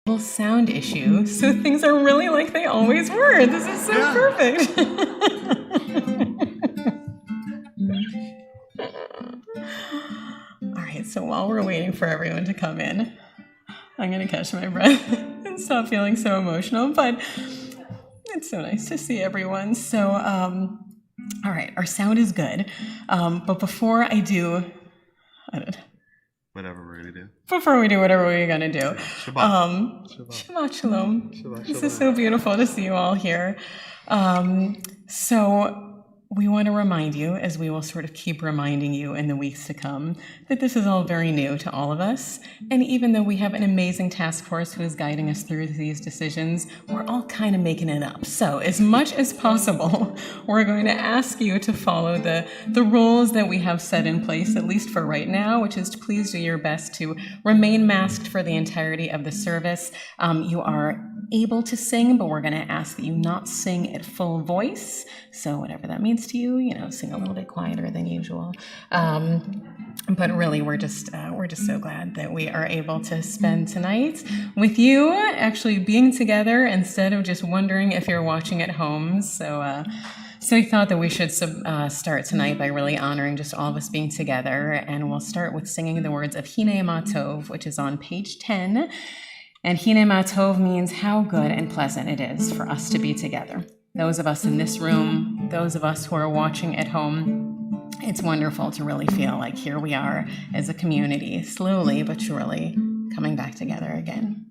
little sound issue, so things are really like they always were. This is so perfect. All right, so while we're waiting for everyone to come in, I'm going to catch my breath and stop feeling so emotional, but it's so nice to see everyone. So, all right, our sound is good, but before I do, whatever we're going to do. Before we do whatever we're going to do. Shabbat. Shabbat shalom. Shabbat This shalom. is so beautiful to see you all here. So we want to remind you, as we will sort of keep reminding you in the weeks to come, that this is all very new to all of us. And even though we have an amazing task force who is guiding us through these decisions, we're all kind of making it up. So as much as possible, we're going to ask you to follow the rules that we have set in place, at least for right now, which is to please do your best to remain masked for the entirety of the service. You are able to sing, but we're going to ask that you not sing at full voice. So whatever that means to you, sing a little bit quieter than usual. But really, we're just so glad that we are able to spend tonight with you, actually being together instead of just wondering if you're watching at home. So we thought that we should start tonight by really honoring just all of us being together, and we'll start with singing the words of Hine Ma Tov, which is on page 10. And Hine Ma Tov means how good and pleasant it is for us to be together. Those of us in this room, those of us who are watching at home, it's wonderful to really feel like here we are as a community, slowly but surely coming back together again.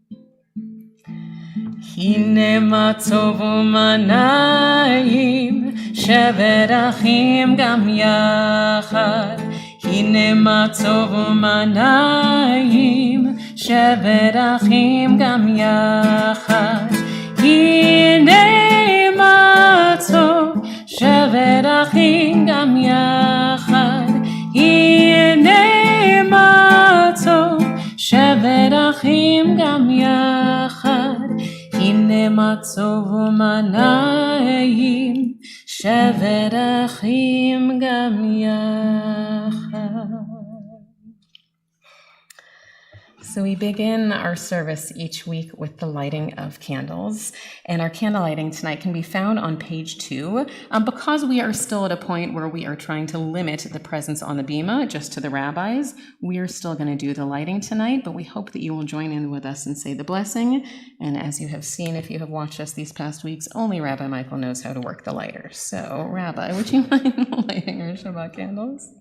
Hine ma tov u'manayim, shevet achim gam yachad. Hine ma tov u'manayim, shevet achim gam yachad. Hine ma tov, shevet achim gam yachad. Hine ma tov, shevet achim gam yachad. Hine ma tov u'manayim, shevet achim gam yachad. So we begin our service each week with the lighting of candles, and our candle lighting tonight can be found on page 2. Because we are still at a point where we are trying to limit the presence on the bima just to the rabbis, we are still going to do the lighting tonight, but we hope that you will join in with us and say the blessing. And as you have seen, if you have watched us these past weeks, only Rabbi Michael knows how to work the lighter. So, Rabbi, would you mind lighting our Shabbat candles?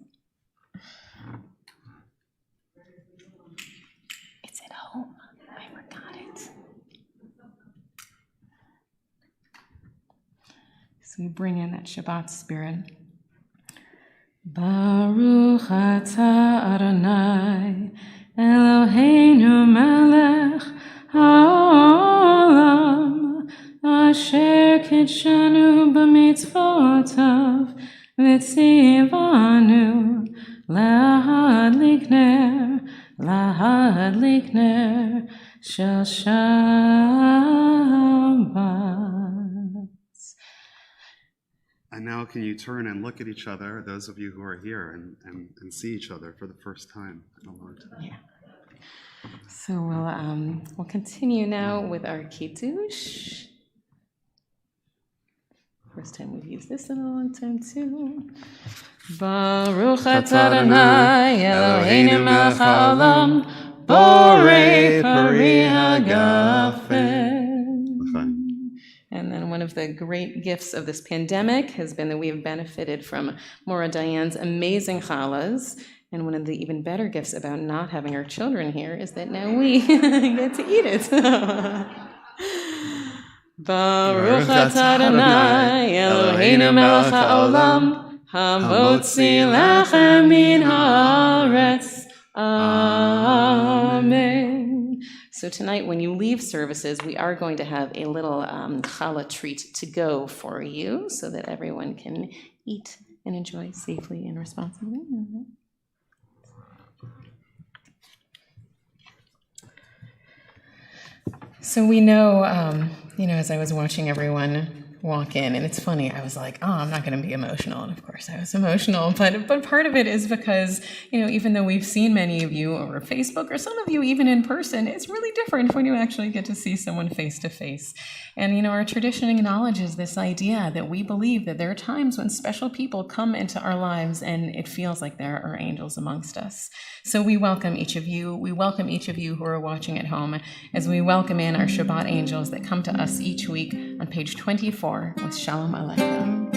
So we bring in that Shabbat spirit. Baruch atah Adonai, Eloheinu melech haolam, asher kitshanu b'mitzvotav, v'tzivanu lahadlik ner shel Shabbat. And now can you turn and look at each other, those of you who are here, and see each other for the first time in a long time. Yeah. So we'll continue now with our Kiddush. First time we've used this in a long time too. Baruch atah Adonai Eloheinu melech haolam, borei pari hagafen. And then one of the great gifts of this pandemic has been that we have benefited from Maura Diane's amazing challahs. And one of the even better gifts about not having our children here is that now we get to eat it. Baruch atah Adonai Eloheinu melech haolam, hamotzi lechem min haaretz. Amen. So tonight, when you leave services, we are going to have a little challah treat to go for you so that everyone can eat and enjoy safely and responsibly. So we know, as I was watching everyone walk in. And it's funny, I was like, oh, I'm not going to be emotional. And of course I was emotional. But part of it is because, even though we've seen many of you over Facebook or some of you even in person, it's really different when you actually get to see someone face to face. And, our tradition acknowledges this idea that we believe that there are times when special people come into our lives and it feels like there are angels amongst us. So we welcome each of you. We welcome each of you who are watching at home as we welcome in our Shabbat angels that come to us each week on page 24 with Shalom Aleichem.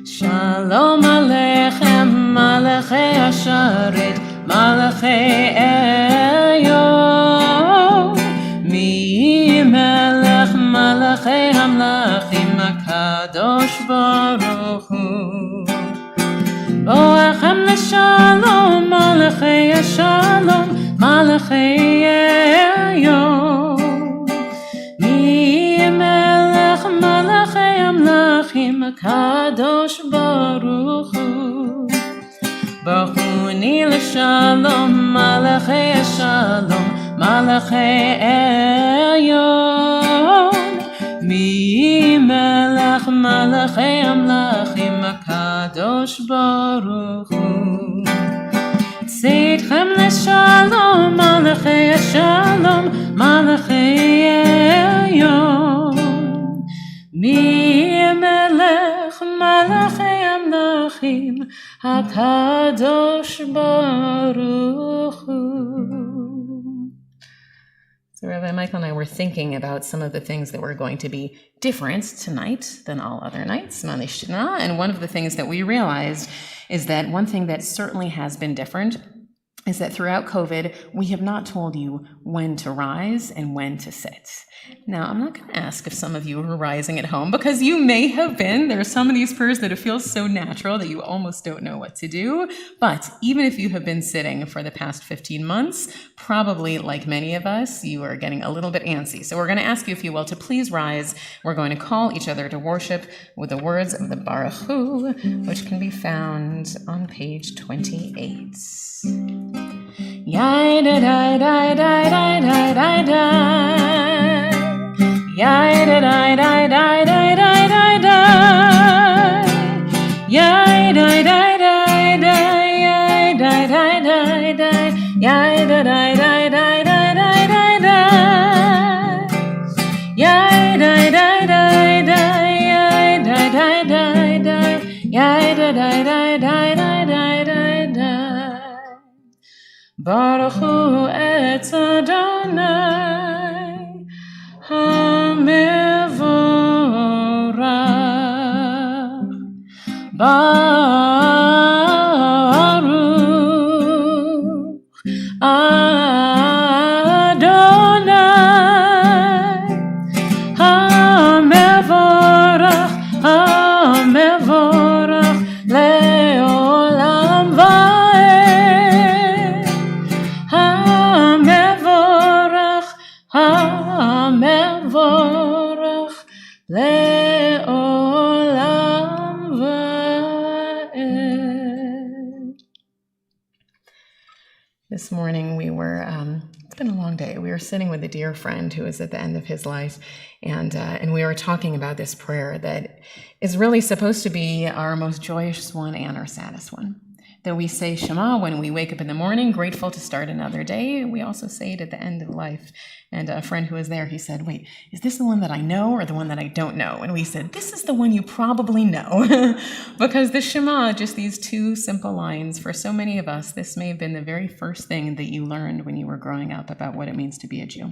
Shalom Aleichem, Malachei Asharet, Malachei Elyon, Mi Melech Malachei Hamlachim, HaKadosh Baruch Hu. Boachem l'shalom, Malachei Shalom, Malachei Elyon, Mi Melech Malachei Hamlachim, HaKadosh Baruch Hu. Bachuni l'shalom, Malachei Shalom, Malachei Elyon, Mi Melech Malachei Hamlachim, HaKadosh Baruch Hu. Tzidchem l'shalom, Malachei Shalom, Malachei Elyon, Mi Melech Malachei Hamlachim, HaKadosh Baruch Hu. So Rabbi Michael and I were thinking about some of the things that were going to be different tonight than all other nights, Manishna, and one of the things that we realized is that one thing that certainly has been different is that throughout COVID, we have not told you when to rise and when to sit. Now, I'm not going to ask if some of you are rising at home, because you may have been. There are some of these prayers that it feels so natural that you almost don't know what to do. But even if you have been sitting for the past 15 months, probably like many of us, you are getting a little bit antsy. So we're going to ask you, if you will, to please rise. We're going to call each other to worship with the words of the Baruch Hu, which can be found on page 28. Yai da da da da da da da da. Yai da da da da da da da da. Yai da da da da. Yai da da da da. Yai da da da da da da da da. Yai da da da da. Yai da da da da. Yai da da da da da da da. Baruch Hu et Adonai HaMevorach. Baruch Adonai HaMevorach, HaMevorach le'olam va'ed. HaMevorach, HaMevorach le'olam va'ed. This morning we were, it's been a long day. We were sitting with a dear friend who is at the end of his life, and we were talking about this prayer that is really supposed to be our most joyous one and our saddest one. That we say Shema when we wake up in the morning, grateful to start another day. We also say it at the end of life. And a friend who was there, he said, wait, is this the one that I know or the one that I don't know? And we said, this is the one you probably know. Because the Shema, just these two simple lines, for so many of us, this may have been the very first thing that you learned when you were growing up about what it means to be a Jew.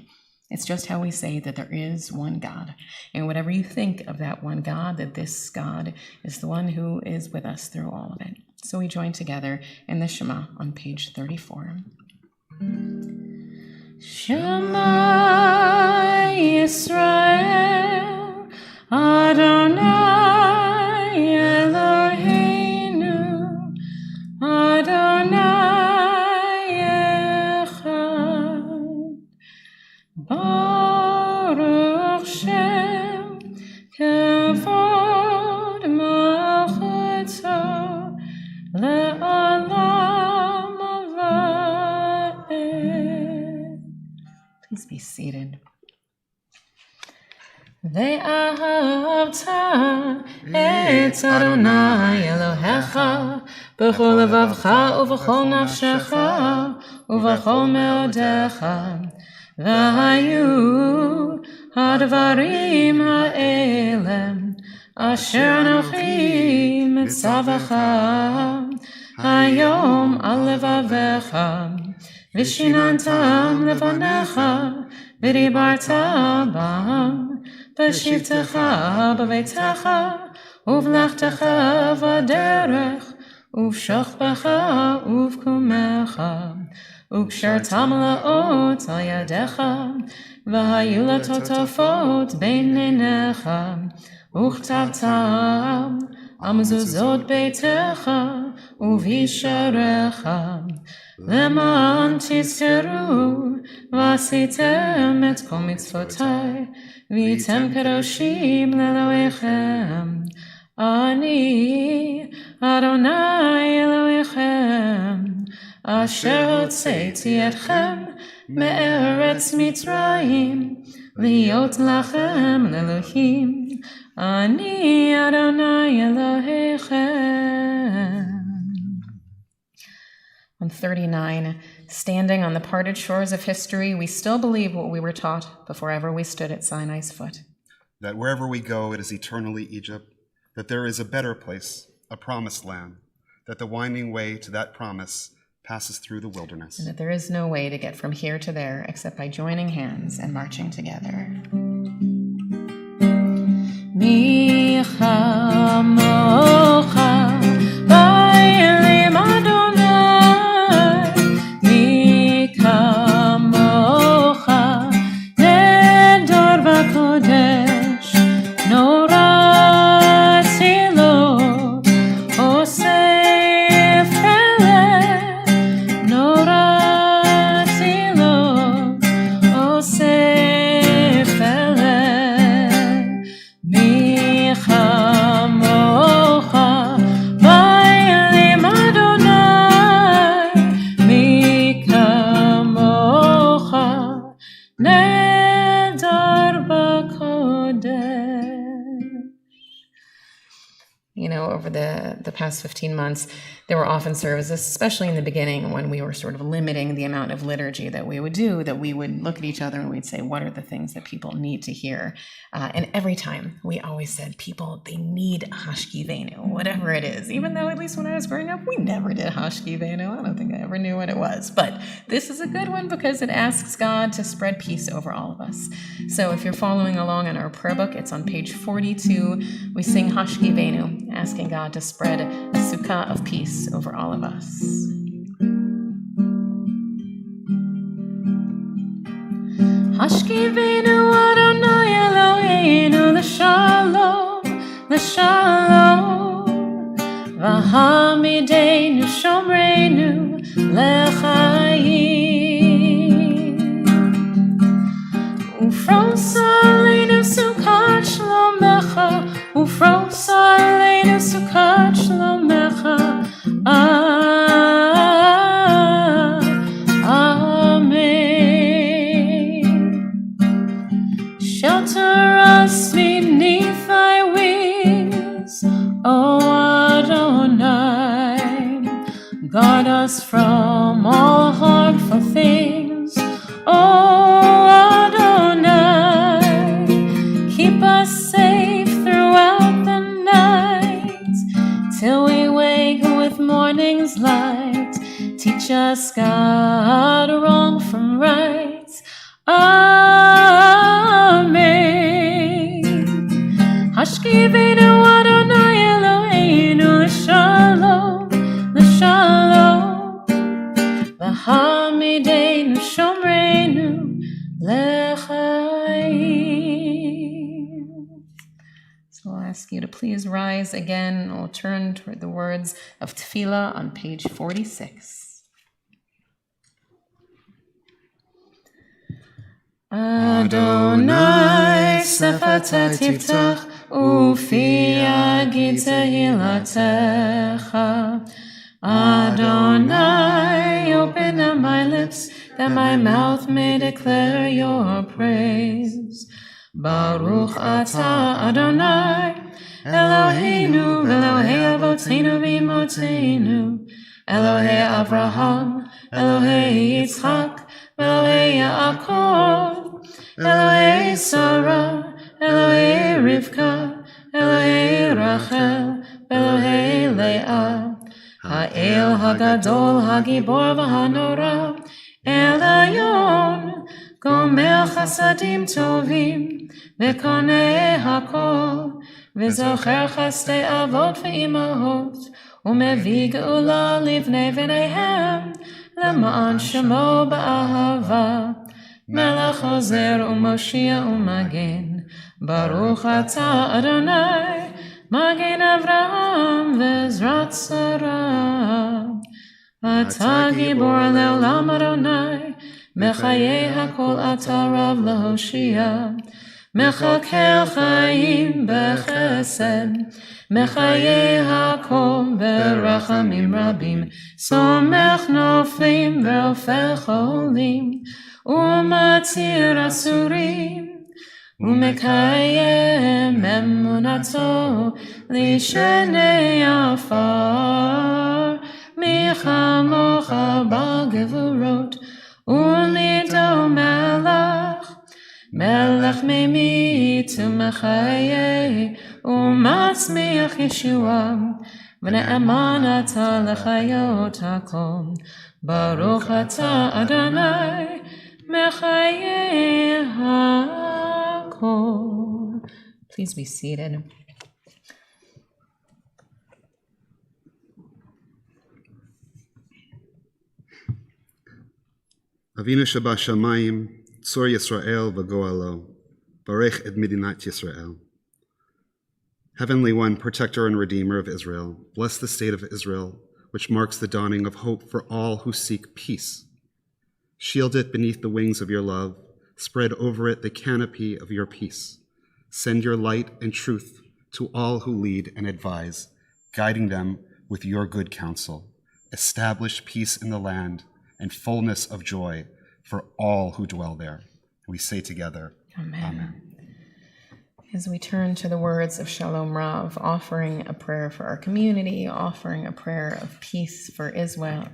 It's just how we say that there is one God. And whatever you think of that one God, that this God is the one who is with us through all of it. So we join together in the Shema on page 34. Shema Yisrael, Adonai Eloheinu, Adonai Echad. Baruch Shem Kevod Malchuto le'olam va'ed. Please be seated. ואהבת את אדוני אלוהיך בכל לבבך ובכל נפשך ובכל מאודיך. והיו הדברים האלה אשר אנוכי מצווך היום על לבביך, ושיננתם לבניך, ודיברת בם בשבתך בביתך, ובלכתך בדרך, ובשוכבך ובקומך, וקשרתם לאות על ידיך, והיו לטוטפות בין עיניך, וכתבתם על מזוזות ביתך ובישעריך, למען תזכרו ועשיתם את כל מצוותיי, והייתם קדושים לאלוהיכם. אני אדוני אלוהיכם, אשר הוצאתי אתכם מארץ מצרים, להיות לכם לאלוהים. אני אדוני אלוהיכם. On 39, standing on the parted shores of history, we still believe what we were taught before ever we stood at Sinai's foot. That wherever we go, it is eternally Egypt, that there is a better place, a promised land, that the winding way to that promise passes through the wilderness. And that there is no way to get from here to there except by joining hands and marching together. Mi chamocha ba'elim Adonai, mi kamocha nedor v'kodesh, norati lo osef eleh, norati lo osef eleh. Mi chamocha ba'elim Adonai, mi kamocha nedar b'kodesh. You know, over the past 15 months, there were often services, especially in the beginning when we were sort of limiting the amount of liturgy that we would do, that we would look at each other and we'd say, what are the things that people need to hear? And every time we always said, people, they need Hashkivenu, whatever it is. Even though, at least when I was growing up, we never did Hashkivenu. I don't think I ever knew what it was. But this is a good one because it asks God to spread peace over all of us. So if you're following along in our prayer book, it's on page 42. We sing Hashkivenu, asking God to spread a sukkah of peace over all of us. Hashkivenu Adonai Eloheinu l'shalom, l'shalom, v'hamidenu shomreinu l'chayim, ufros aleinu sukkot shlomecha, ufros aleinu sukkot shlomecha. Amen. Shelter us beneath thy wings, O Adonai. Guard us from all harmful things, O Adonai. Keep us safe throughout the night, till we wake with morning's light. Teach us, God, wrong from right. Amen. Hashkivenu Adonai Eloheinu l'shalom, l'shalom, v'hamidenu shomreinu l'chayim. So I'll ask you to please rise again. We'll turn toward the words of Tefillah on page 46. Adonai sefata tiftach ufi yagid tehilatecha. Adonai, open up my lips, that my mouth may declare your praise. Baruch atah Adonai, Eloheinu v'Elohei avoteinu v'imotzeinu, Elohei Avraham, Elohei Yitzchak, Elohei Yaakov, Elohei Sarah, Elohei Rivka, Elohei Rachel, Elohei Leah, Ha'el Hagadol Hagibor v'Hanora, El Elyon, Gomer Chasadim Tovim, V'konei Hakol, V'zocher Chasdei Avot v'Imahot, U'mevii Geula Livnei V'neihem, L'ma'an Shemo Ba'ahava, Melech Ozer U'Moshia U'Magen, Baruch Atah Adonai, Magen Avraham V'Ezrat Sarah. Atah Gibor Le'olam Adonai, Mechayei HaKol Atah Rav Lehoshia, Mechakel Chaim B'Chesed, Mechayei HaKol B'Rachamim Rabim, Somech Noflim V'Ofel Cholim, U'Matzir Asurim, U'Mekayem Emunato L'Shenei Afar, Michamocha B'Gevurot, Ulido Melech, Melech Memit U'Mechayei, U'Matzmiach Yeshua, V'ne'eman Atah L'Chayot HaKol, Baruch Atah Adonai, Mechayei HaKol. Please be seated. Avinu Shabashamayim, Tzor Yisrael v'Goalo, Barech et Midinat Yisrael. Heavenly One, Protector and Redeemer of Israel, bless the state of Israel, which marks the dawning of hope for all who seek peace. Shield it beneath the wings of your love, spread over it the canopy of your peace. Send your light and truth to all who lead and advise, guiding them with your good counsel. Establish peace in the land and fullness of joy for all who dwell there. We say together, Amen. Amen. As we turn to the words of Shalom Rav, offering a prayer for our community, offering a prayer of peace for Israel,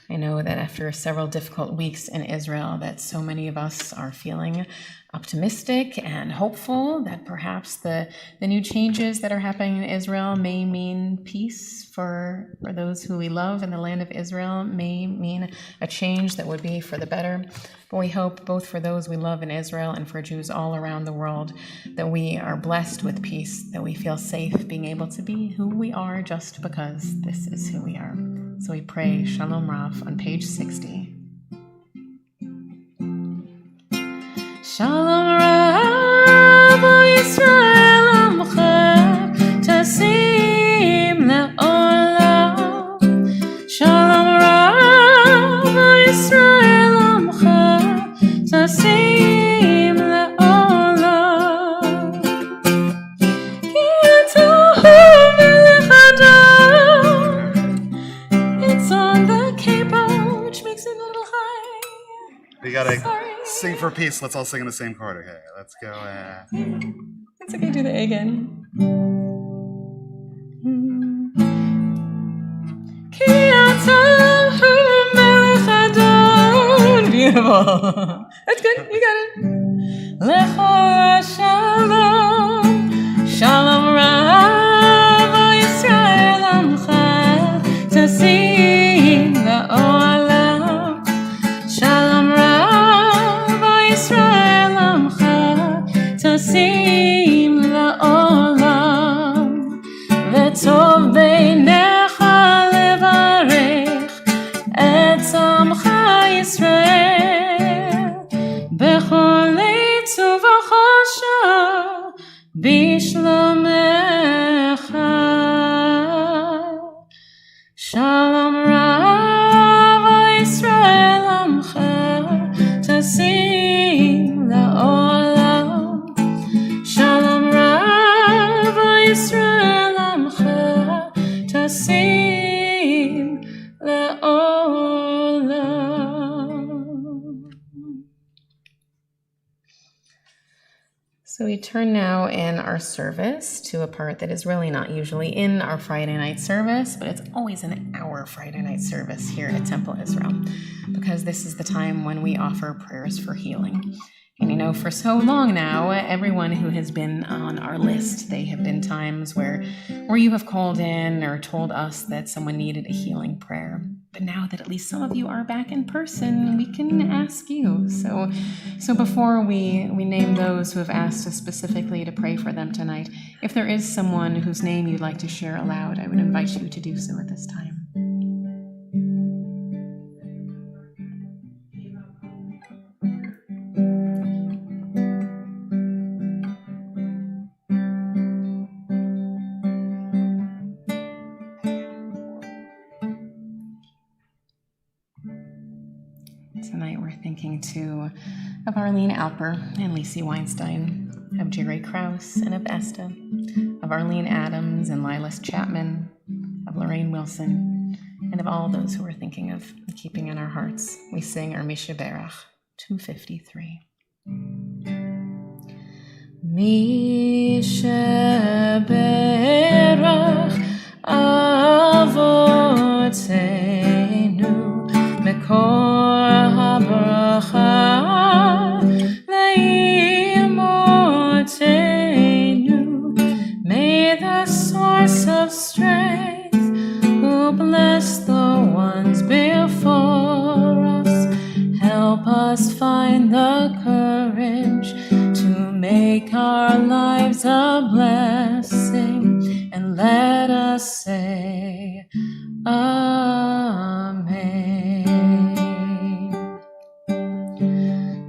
I know that after several difficult weeks in Israel, that so many of us are feeling optimistic and hopeful that perhaps the new changes that are happening in Israel may mean peace for those who we love in the land of Israel, may mean a change that would be for the better. But we hope both for those we love in Israel and for Jews all around the world that we are blessed with peace, that we feel safe being able to be who we are just because this is who we are. So we pray Shalom Rav on page 60. Shalom Rav, O Yisrael Amcha, Tasim Le'olam. Shalom Rav, O Yisrael Amcha, Tasim Le'olam. Ki Atahu Melech Adon. It's on the capo, which makes it a little high. We gotta Sorry. sing for peace. Let's all sing in the same chord. Okay, let's go. It's okay, do the A again. Ki atahu melech Adon. Beautiful. That's good, you got it. Lecho shalom, shalom rav, O Yisrael amcha, tasim la'olam. Shalom rav, O Yisrael amcha, tasim la'olam. V'tov beinecha levarech et samcha Yisrael bechol eitz uvachosha bishlomecha. Shalom rav, O Yisrael amcha, tasim la'olam. Shalom rav, O Yisrael amcha, tasim la'olam. So we turn now in our service to a part that is really not usually in our Friday night service, but it's always in our Friday night service here at Temple Israel, because this is the time when we offer prayers for healing. And for so long now, everyone who has been on our list, they have been times where you have called in or told us that someone needed a healing prayer. But now that at least some of you are back in person, we can ask you. So before we name those who have asked us specifically to pray for them tonight, if there is someone whose name you'd like to share aloud, I would invite you to do so at this time. Tonight we're thinking too of Arlene Alper and Lacey Weinstein, of Jerry Krause and of Esta, of Arlene Adams and Lilas Chapman, of Lorraine Wilson, and of all those who we're thinking of and keeping in our hearts. We sing our Misha Berach 253. Misha Berach Avotenu Mekor habracha leimotenu. May the source of strength, who bless the ones before us, help us find the courage to make our lives a blessing, and let us say Amen.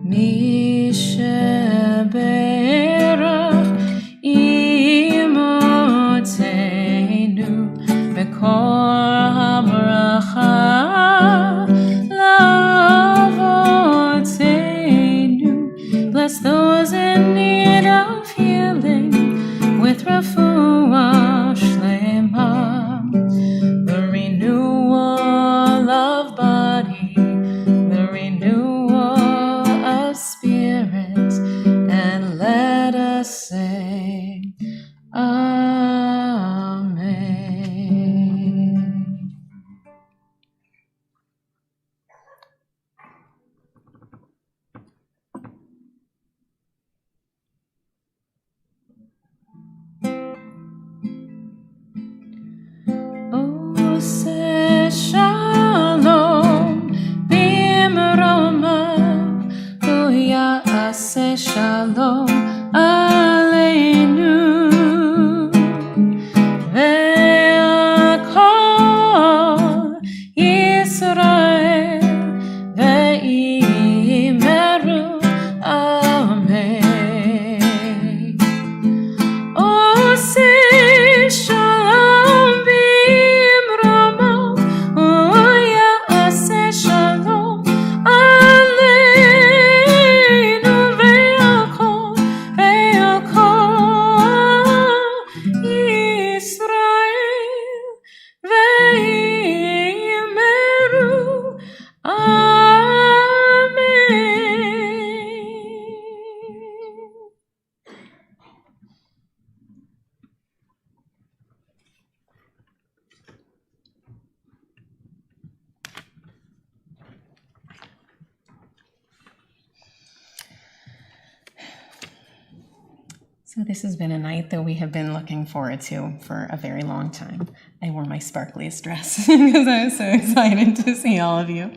Misha Berach imotenu Mekor habracha lavotenu. Bless those in need of healing with refuah shlema, the renewal of body, the renewal of spirit, and let us say Amen. Ose shalom bimromav, hu ya'aseh shalom aleinu, ve'akol Yisrael ve'imeru amen. Ose shalom bimromav, hu ya'aseh shalom aleinu, ve'akol Yisrael ve'imeru amen. So this has been a night that we have been looking forward to for a very long time. I wore my sparkliest dress because I was so excited to see all of you.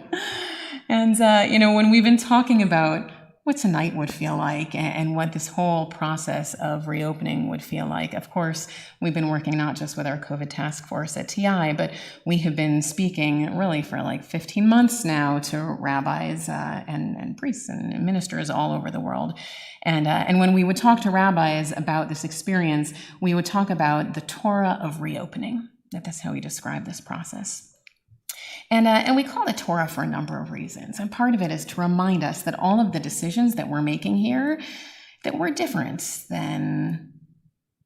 And, when we've been talking about what tonight would feel like and what this whole process of reopening would feel like, of course, we've been working not just with our COVID task force at TI, but we have been speaking really for like 15 months now to rabbis and priests and ministers all over the world. And when we would talk to rabbis about this experience, we would talk about the Torah of reopening. That's how we describe this process. And we call it Torah for a number of reasons. And part of it is to remind us that all of the decisions that we're making here, that we're different than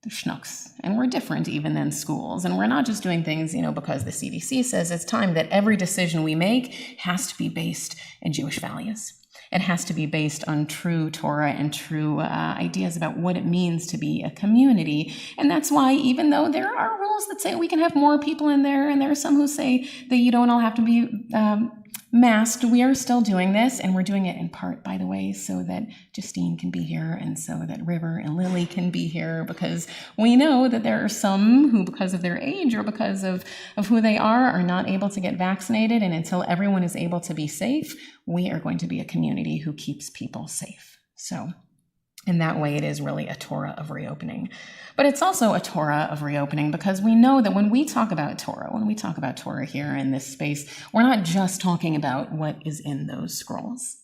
the schnooks. And we're different even than schools. And we're not just doing things, because the CDC says it's time, that every decision we make has to be based in Jewish values. It has to be based on true Torah and true ideas about what it means to be a community. And that's why, even though there are rules that say we can have more people in there, and there are some who say that you don't all have to be masked, we are still doing this, and we're doing it in part, by the way, so that Justine can be here and so that River and Lily can be here, because we know that there are some who, because of their age or because of who they are not able to get vaccinated, and until everyone is able to be safe, we are going to be a community who keeps people safe. So in that way, it is really a Torah of reopening. But it's also a Torah of reopening because we know that when we talk about Torah here in this space, we're not just talking about what is in those scrolls.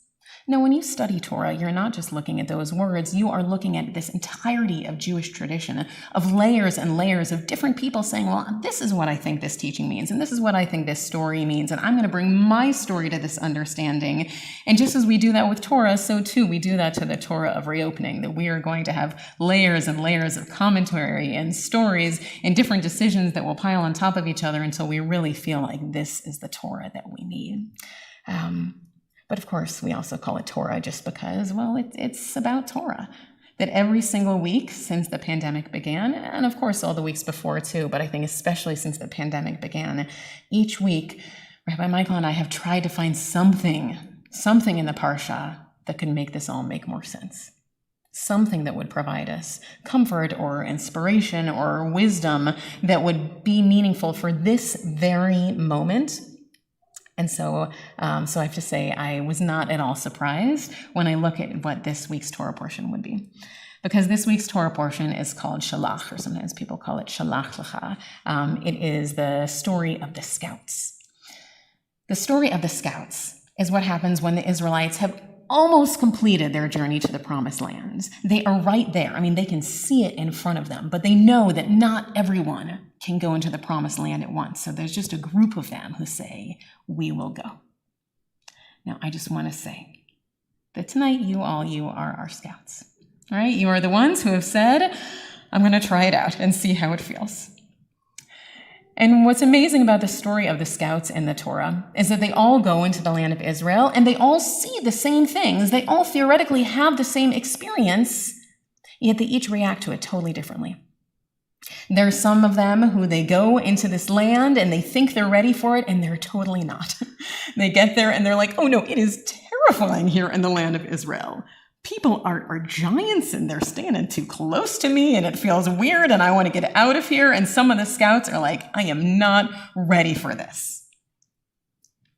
Now, when you study Torah, you're not just looking at those words, you are looking at this entirety of Jewish tradition, of layers and layers of different people saying, well, this is what I think this teaching means, and this is what I think this story means, and I'm going to bring my story to this understanding. And just as we do that with Torah, so too we do that to the Torah of reopening, that we are going to have layers and layers of commentary and stories and different decisions that will pile on top of each other until we really feel like this is the Torah that we need. But of course, we also call it Torah just because, well, it's about Torah. That every single week since the pandemic began, and of course all the weeks before too, but I think especially since the pandemic began, each week, Rabbi Michael and I have tried to find something in the Parsha that could make this all make more sense. Something that would provide us comfort or inspiration or wisdom that would be meaningful for this very moment. And so I have to say, I was not at all surprised when I look at what this week's Torah portion would be. Because this week's Torah portion is called Shalach, or sometimes people call it Shalach Lecha. It is the story of the scouts. The story of the scouts is what happens when the Israelites have almost completed their journey to the promised lands. They are right there. I mean, they can see it in front of them, but they know that not everyone can go into the promised land at once. So there's just a group of them who say, we will go. Now, I just want to say that tonight you are our scouts. All right? You are the ones who have said, I'm going to try it out and see how it feels. And what's amazing about the story of the scouts in the Torah is that they all go into the land of Israel and they all see the same things. They all theoretically have the same experience, yet they each react to it totally differently. There's some of them who they go into this land and they think they're ready for it, and they're totally not. They get there and they're like, oh no, it is terrifying here in the land of Israel. People are giants and they're standing too close to me and it feels weird and I want to get out of here. And some of the scouts are like, I am not ready for this.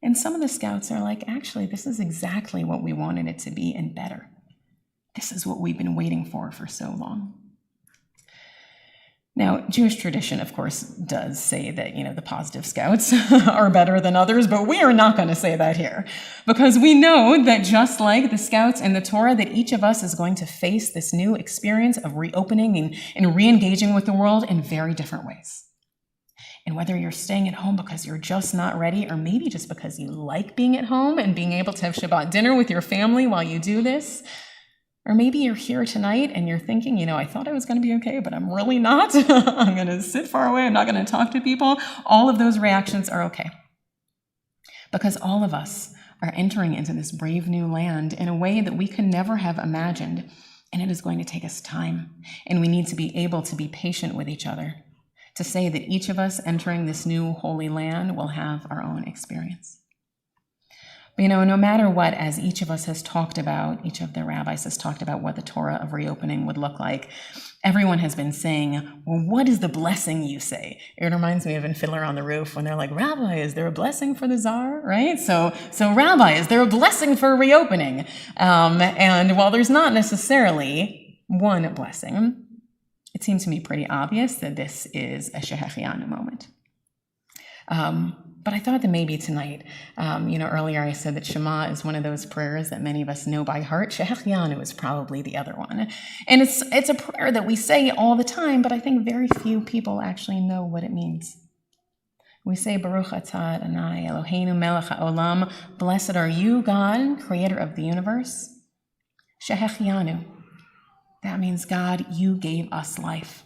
And some of the scouts are like, actually, this is exactly what we wanted it to be and better. This is what we've been waiting for so long. Now, Jewish tradition, of course, does say that, the positive scouts are better than others, but we are not going to say that here, because we know that just like the scouts in the Torah, that each of us is going to face this new experience of reopening and re-engaging with the world in very different ways. And whether you're staying at home because you're just not ready, or maybe just because you like being at home and being able to have Shabbat dinner with your family while you do this, or maybe you're here tonight and you're thinking, I thought I was going to be okay, but I'm really not. I'm going to sit far away. I'm not going to talk to people. All of those reactions are okay. Because all of us are entering into this brave new land in a way that we could never have imagined. And it is going to take us time. And we need to be able to be patient with each other, to say that each of us entering this new holy land will have our own experience. But, no matter what, as each of us has talked about, each of the rabbis has talked about what the Torah of reopening would look like, everyone has been saying, well, what is the blessing you say? It reminds me of in Fiddler on the Roof when they're like, Rabbi, is there a blessing for the czar? Right? So Rabbi, is there a blessing for reopening? And while there's not necessarily one blessing, it seems to me pretty obvious that this is a Shehechianu moment. But I thought that maybe tonight, earlier I said that Shema is one of those prayers that many of us know by heart. Shehechianu is probably the other one. And it's a prayer that we say all the time, but I think very few people actually know what it means. We say, Baruch atah Adonai Eloheinu melech haolam, blessed are you, God, creator of the universe. Shehechianu. That means, God, you gave us life.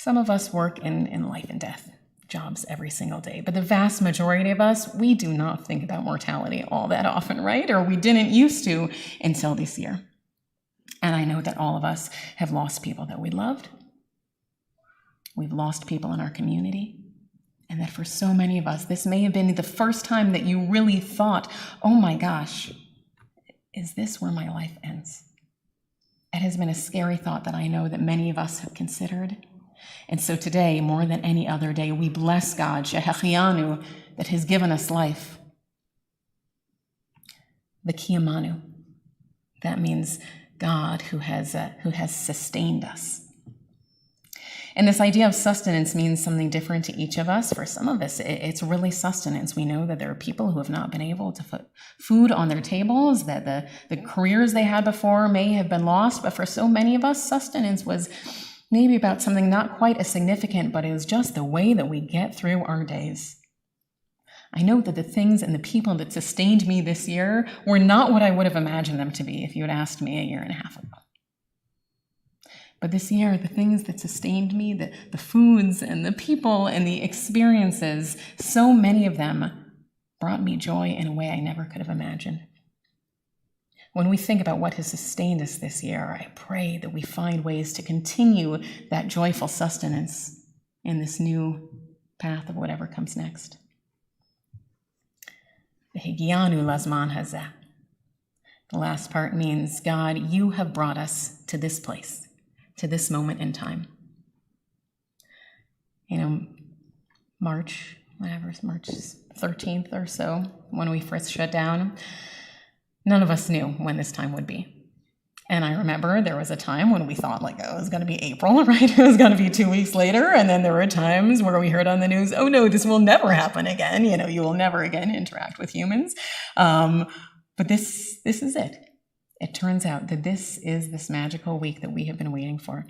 Some of us work in life and death. jobs every single day. But the vast majority of us, we do not think about mortality all that often, right? Or we didn't used to until this year. And I know that all of us have lost people that we loved. We've lost people in our community. And that for so many of us, this may have been the first time that you really thought, oh my gosh, is this where my life ends? It has been a scary thought that I know that many of us have considered. And so today, more than any other day, we bless God, Shehechianu, that has given us life. The Kiyamanu, that means God who has sustained us. And this idea of sustenance means something different to each of us. For some of us, it's really sustenance. We know that there are people who have not been able to put food on their tables, that the careers they had before may have been lost. But for so many of us, sustenance was maybe about something not quite as significant, but it was just the way that we get through our days. I know that the things and the people that sustained me this year were not what I would have imagined them to be if you had asked me a year and a half ago. But this year, the things that sustained me, the foods and the people and the experiences, so many of them brought me joy in a way I never could have imagined. When we think about what has sustained us this year, I pray that we find ways to continue that joyful sustenance in this new path of whatever comes next. V'higianu lazman hazeh. The last part means, God, you have brought us to this place, to this moment in time. March 13th or so, when we first shut down, none of us knew when this time would be. And I remember there was a time when we thought it was going to be April, right? It was going to be 2 weeks later. And then there were times where we heard on the news, oh no, this will never happen again. You will never again interact with humans. But this is it. It turns out that this is this magical week that we have been waiting for.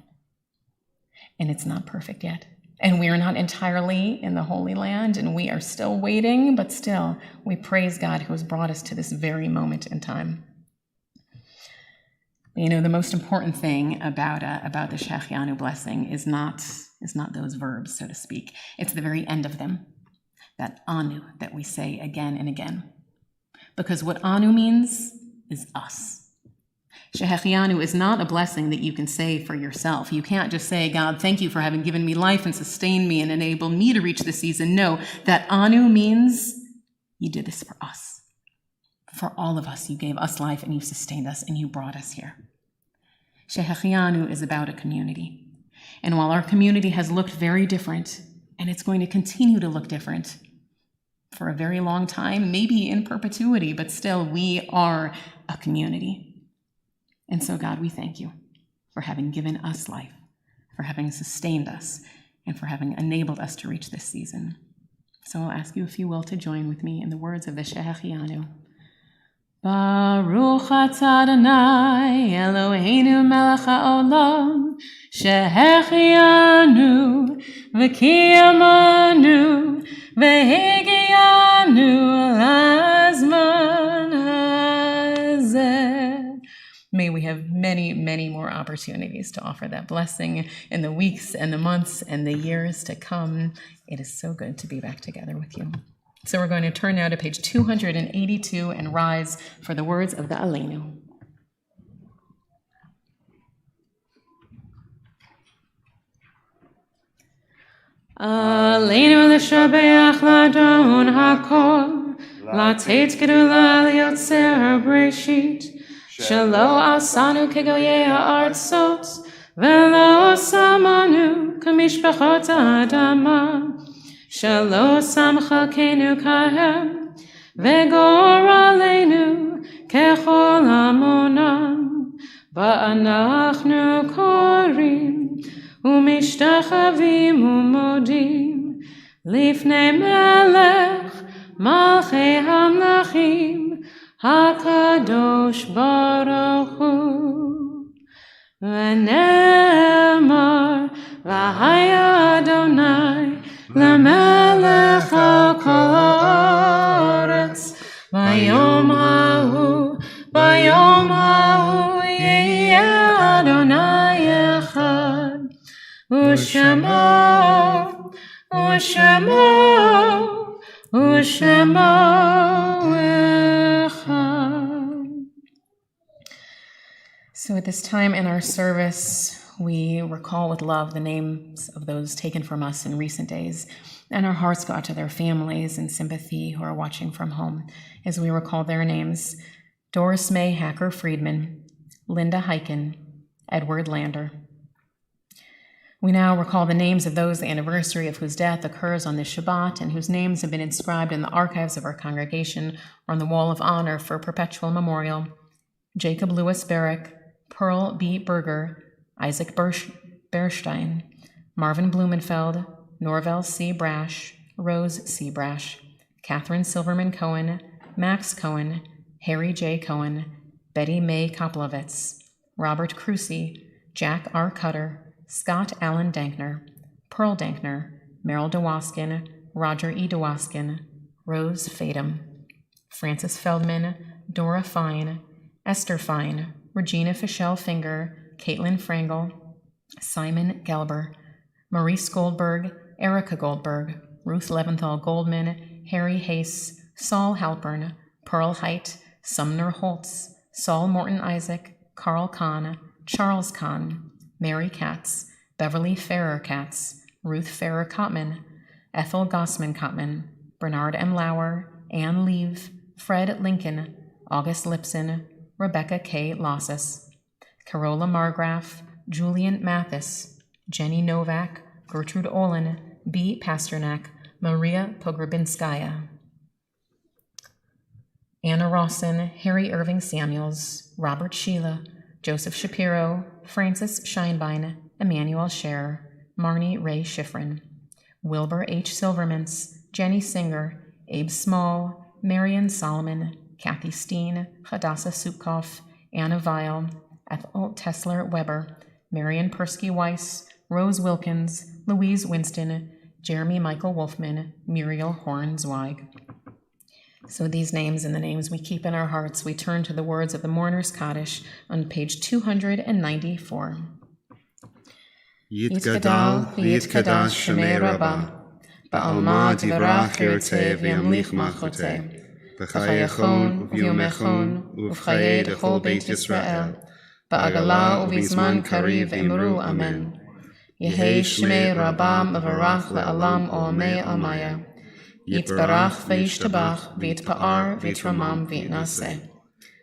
And it's not perfect yet. And we are not entirely in the Holy Land, and we are still waiting, but still, we praise God who has brought us to this very moment in time. The most important thing about the Shehechianu blessing is not those verbs, so to speak. It's the very end of them, that anu that we say again and again. Because what anu means is us. Shehechianu is not a blessing that you can say for yourself. You can't just say, God, thank you for having given me life and sustained me and enabled me to reach this season. No, that anu means you did this for us. For all of us, you gave us life and you sustained us and you brought us here. Shehechianu is about a community. And while our community has looked very different, and it's going to continue to look different for a very long time, maybe in perpetuity, but still we are a community. And so, God, we thank you for having given us life, for having sustained us, and for having enabled us to reach this season. So I'll ask you, if you will, to join with me in the words of the Shehechianu. Baruch atah Adonai Eloheinu melech haolam, Shehechianu v'kiyamanu v'higianu lazman hazeh. May we have many, many more opportunities to offer that blessing in the weeks and the months and the years to come. It is so good to be back together with you. So we're going to turn now to page 282 and rise for the words of the Aleinu. Aleinu l'shabeach l'adon hakol, l'tet gedula l'yotzer breshit, Shelo asanu kegoyei ha'artzot, velo samanu kamishpachot ha'adama, Shelo samchakenu kahem, vegor aleinu kechol amonam, va'anachnu korim, umishtachavim umodim, lifnei melech malchei hamlachim, HaKadosh Baruch Hu, V'ne'emar v'haya Adonai l'melech al kol haaretz, v'yom hahu yeh Adonai echad, u'shemo Shemo, Ushemo Echad. So at this time in our service, we recall with love the names of those taken from us in recent days, and our hearts go out to their families in sympathy who are watching from home as we recall their names: Doris May Hacker Friedman, Linda Heiken, Edward Lander. We now recall the names of those the anniversary of whose death occurs on this Shabbat and whose names have been inscribed in the archives of our congregation or on the Wall of Honor for perpetual memorial: Jacob Lewis Barrick, Pearl B. Berger, Isaac Berstein, Marvin Blumenfeld, Norvell C. Brash, Rose C. Brash, Catherine Silverman Cohen, Max Cohen, Harry J. Cohen, Betty May Koplovitz, Robert Crucy, Jack R. Cutter, Scott Allen Dankner, Pearl Dankner, Merrill DeWaskin, Roger E. DeWaskin, Rose Fadum, Francis Feldman, Dora Fine, Esther Fine, Regina Fischel Finger, Caitlin Frangel, Simon Gelber, Maurice Goldberg, Erica Goldberg, Ruth Leventhal Goldman, Harry Hayes, Saul Halpern, Pearl Height, Sumner Holtz, Saul Morton Isaac, Carl Kahn, Charles Kahn, Mary Katz, Beverly Farrer Katz, Ruth Farrer Cotman, Ethel Gossman Cotman, Bernard M. Lauer, Ann Leave, Fred Lincoln, August Lipson, Rebecca K. Losses, Carola Margraf, Julian Mathis, Jenny Novak, Gertrude Olin, B. Pasternak, Maria Pograbinskaya, Anna Rawson, Harry Irving Samuels, Robert Sheila, Joseph Shapiro, Francis Scheinbein, Emmanuel Scherer, Marnie Ray Schifrin, Wilbur H. Silvermans, Jenny Singer, Abe Small, Marion Solomon, Kathy Steen, Hadassah Supkoff, Anna Weil, Ethel Tesler Weber, Marion Persky Weiss, Rose Wilkins, Louise Winston, Jeremy Michael Wolfman, Muriel Horn Zweig. So these names and the names we keep in our hearts, we turn to the words of the Mourner's Kaddish on page 294. Yitgadal v'yitkadash Shemei Rabbah, ba'alma divrach yirteh v'yamlich malchoteh, b'chayachon uv'yomechon uv'chayei d'chol Beit Yisrael, ba'agala uv'izman kariv emru amen. Yehei Shemei Rabbah mevarach le'alam oamei amaya. Yitbarach v'yishtabach v'yitpa'ar v'yitramam v'yitnaseh.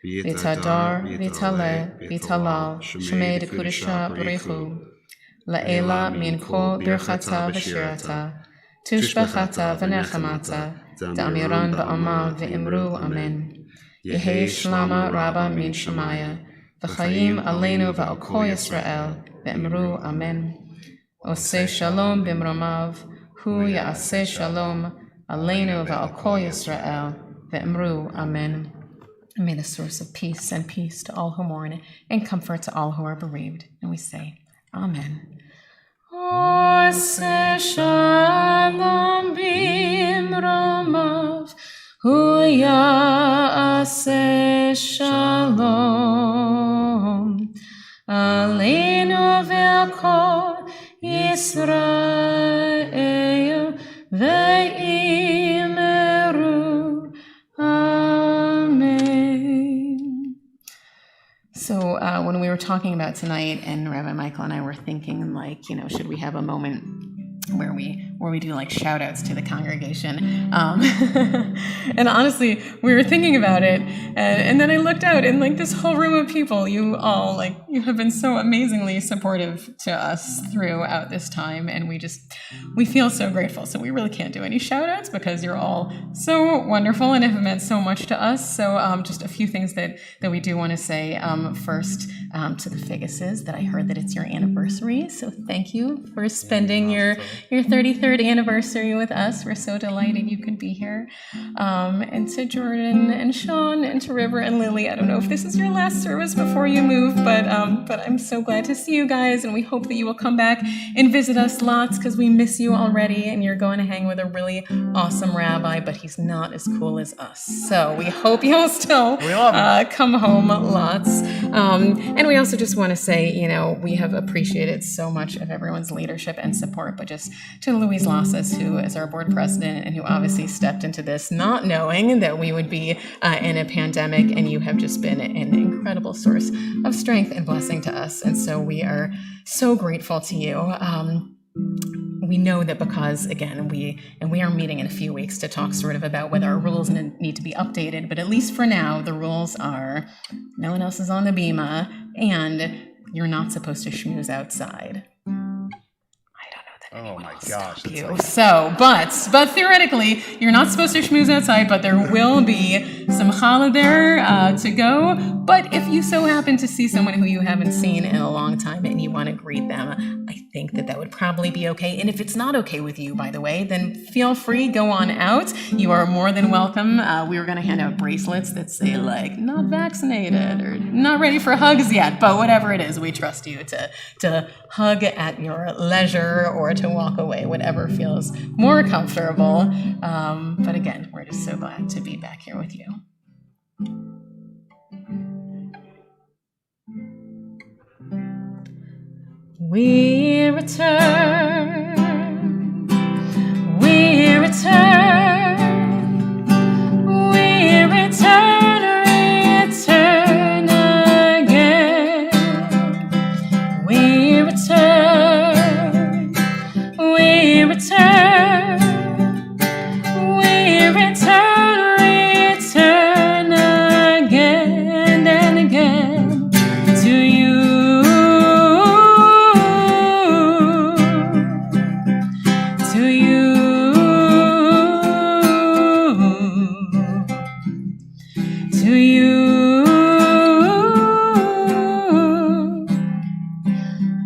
V'yitadar v'yitaleh v'yitalal Shemei d'kudisha b'richu. La'ela min kol birchata v'shirata. Tushbachata v'nechamata. Da'amiran ba'amal v'imru amen. Yehei shlama rabba min shemaya. V'chayim aleinu v'al kol Yisrael v'imru amen. Oseh shalom b'mromav. Hu ya'aseh shalom. Aleinu v'al kol Yisrael ve'emru amen. And may the source of peace send peace to all who mourn and comfort to all who are bereaved. And we say, Amen. Oseh shalom b'mromav. Hu ya'aseh shalom. Aleinu v'al kol Yisrael ve'imru amen. So when we were talking about tonight, and Rabbi Michael and I were thinking, like, should we have a moment where we do like shout outs to the congregation, and honestly we were thinking about it, and then I looked out and like this whole room of people, you all, like, you have been so amazingly supportive to us throughout this time, and we feel so grateful. So we really can't do any shout outs because you're all so wonderful and have meant so much to us. So just a few things that we do want to say. First, to the Figuses, that I heard that it's your anniversary, so thank you for spending your 33rd anniversary with us. We're so delighted you could be here. And to Jordan and Sean and to River and Lily, I don't know if this is your last service before you move, but I'm so glad to see you guys, and we hope that you will come back and visit us lots because we miss you already, and you're going to hang with a really awesome rabbi, but he's not as cool as us. So we hope you'll still come home lots. And we also just want to say, we have appreciated so much of everyone's leadership and support, but just to Louise Louise Lasses, who is our board president and who obviously stepped into this not knowing that we would be in a pandemic, and you have just been an incredible source of strength and blessing to us. And so we are so grateful to you. We know that because, again, we are meeting in a few weeks to talk sort of about whether our rules need to be updated, but at least for now, the rules are no one else is on the bima, and you're not supposed to schmooze outside. Oh my gosh. You. So, but theoretically, you're not supposed to schmooze outside, but there will be some challah there to go. But if you so happen to see someone who you haven't seen in a long time and you want to greet them, I think that would probably be okay. And if it's not okay with you, by the way, then feel free, go on out. You are more than welcome. We were going to hand out bracelets that say, like, not vaccinated or not ready for hugs yet, but whatever it is, we trust you to hug at your leisure or to walk away, whatever feels more comfortable. But again, we're just so glad to be back here with you. We return, we return, we return, return again. We return, we return, we return, return again and again to you.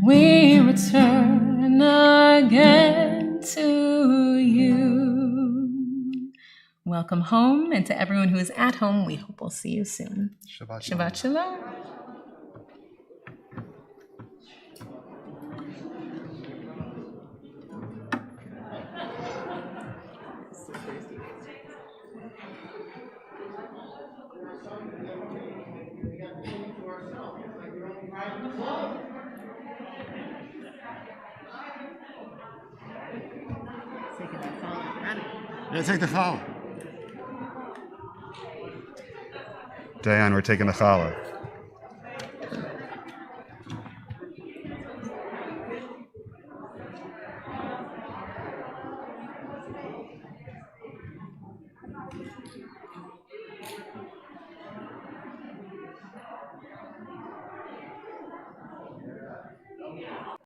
We return again to you. Welcome home, and to everyone who is at home, we hope we'll see you soon. Shabbat shalom. Shabbat shalom. Yeah, take the challah. Diane, we're taking the challah.